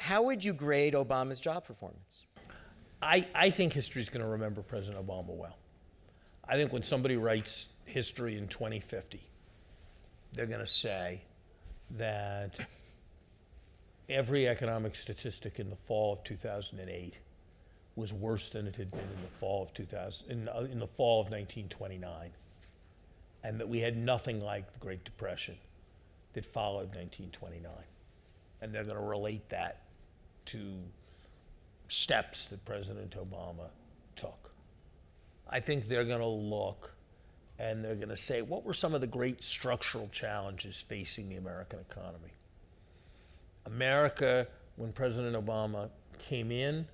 How would you grade Obama's job performance? I think history's going to remember President Obama well. I think when somebody writes history in 2050, they're going to say that every economic statistic in the fall of 2008 was worse than it had been in the fall of 1929, and that we had nothing like the Great Depression that followed 1929. And they're going to relate that to steps that President Obama took. I think they're going to look and they're going to say, what were some of the great structural challenges facing the American economy? America, when President Obama came in,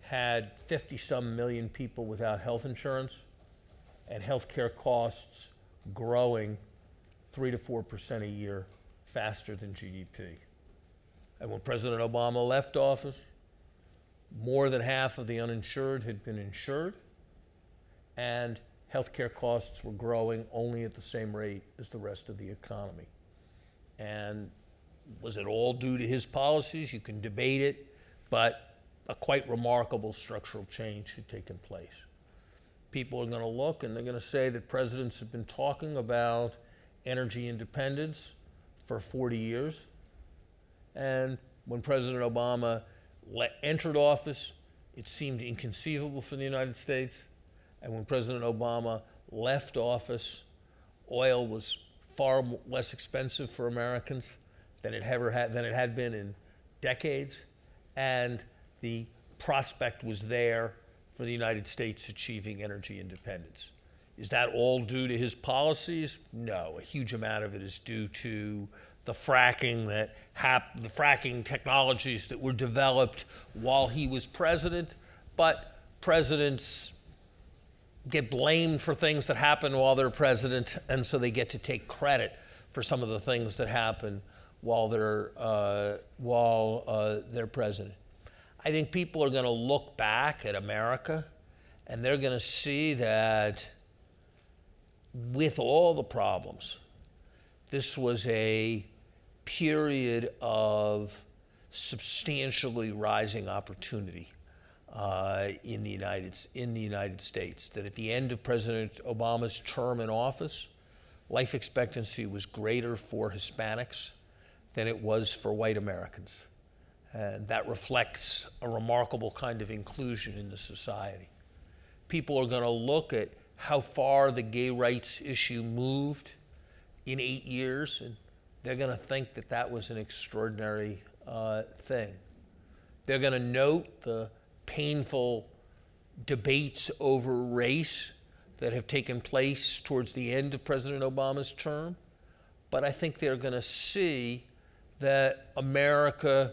had 50-some million people without health insurance and healthcare costs growing 3 to 4% a year faster than GDP. And when President Obama left office, more than half of the uninsured had been insured, and healthcare costs were growing only at the same rate as the rest of the economy. And was it all due to his policies? You can debate it, but a quite remarkable structural change had taken place. People are going to look and they're going to say that presidents have been talking about energy independence for 40 years. And when President Obama entered office, it seemed inconceivable for the United States. And when President Obama left office, oil was far less expensive for Americans than it had been in decades. And the prospect was there for the United States achieving energy independence. Is that all due to his policies? No, a huge amount of it is due to the fracking technologies that were developed while he was president. But presidents get blamed for things that happen while they're president, and so they get to take credit for some of the things that happen while they're president. I think people are going to look back at America and they're going to see that with all the problems, this was a period of substantially rising opportunity in the United States. That at the end of President Obama's term in office, life expectancy was greater for Hispanics than it was for white Americans. And that reflects a remarkable kind of inclusion in the society. People are going to look at how far the gay rights issue moved in 8 years, and they're going to think that that was an extraordinary thing. They're going to note the painful debates over race that have taken place towards the end of President Obama's term, but I think they're going to see that America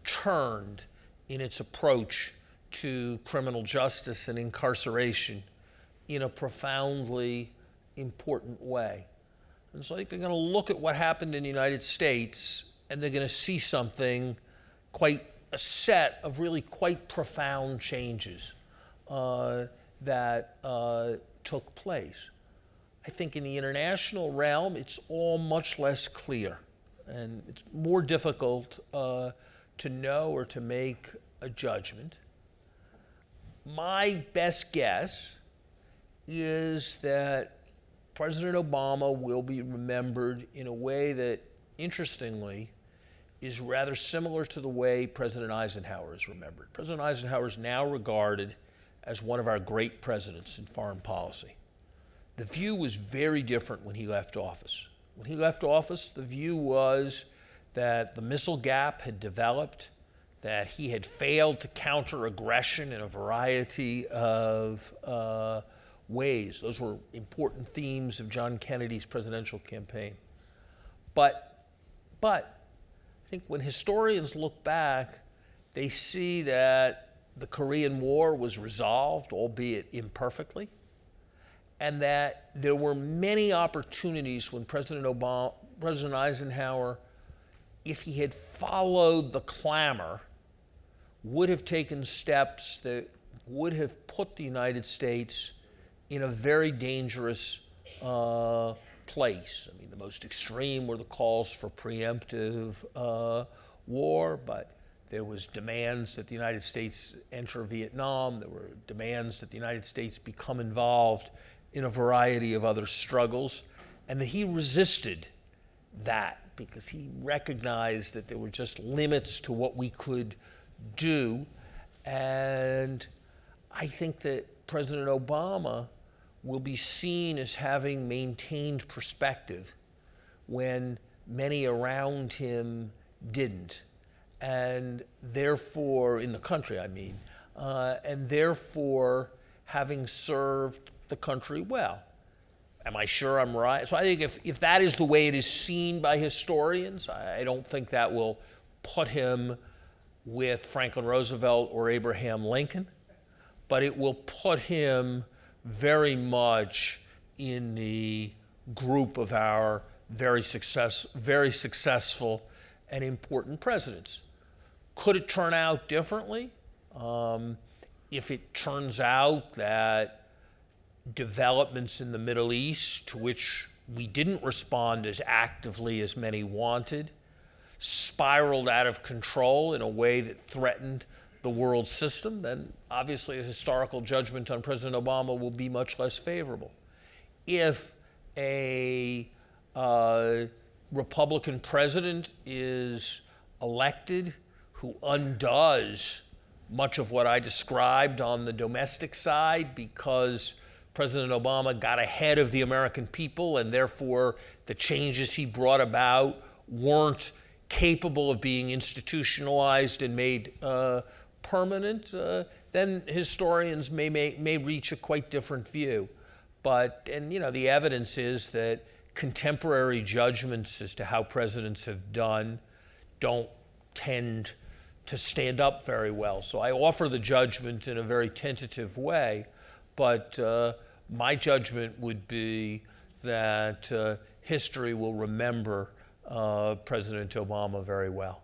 turned in its approach to criminal justice and incarceration in a profoundly important way. And so I think they're going to look at what happened in the United States and they're going to see something a set of really quite profound changes that took place. I think in the international realm, it's all much less clear and it's more difficult to know or to make a judgment. My best guess is that President Obama will be remembered in a way that, interestingly, is rather similar to the way President Eisenhower is remembered. President Eisenhower is now regarded as one of our great presidents in foreign policy. The view was very different when he left office. When he left office, the view was that the missile gap had developed, that he had failed to counter aggression in a variety of ways. Those were important themes of John Kennedy's presidential campaign. But I think when historians look back, they see that the Korean War was resolved, albeit imperfectly, and that there were many opportunities when President Eisenhower, if he had followed the clamor, would have taken steps that would have put the United States in a very dangerous place. I mean, the most extreme were the calls for preemptive war, but There was demands that the United States enter Vietnam. There were demands that the United States become involved in a variety of other struggles, and that he resisted that because he recognized that there were just limits to what we could do. And I think that President Obama will be seen as having maintained perspective when many around him didn't. And therefore, in the country, I mean, and therefore having served the country well. Am I sure I'm right? So I think if that is the way it is seen by historians, I don't think that will put him with Franklin Roosevelt or Abraham Lincoln, but it will put him very much in the group of our very successful and important presidents. Could it turn out differently? If it turns out that developments in the Middle East, to which we didn't respond as actively as many wanted, spiraled out of control in a way that threatened the world system, then obviously a historical judgment on President Obama will be much less favorable. If a Republican president is elected who undoes much of what I described on the domestic side because President Obama got ahead of the American people and therefore the changes he brought about weren't capable of being institutionalized and made permanent, then historians may reach a quite different view. And the evidence is that contemporary judgments as to how presidents have done don't tend to stand up very well. So I offer the judgment in a very tentative way, but my judgment would be that history will remember President Obama very well.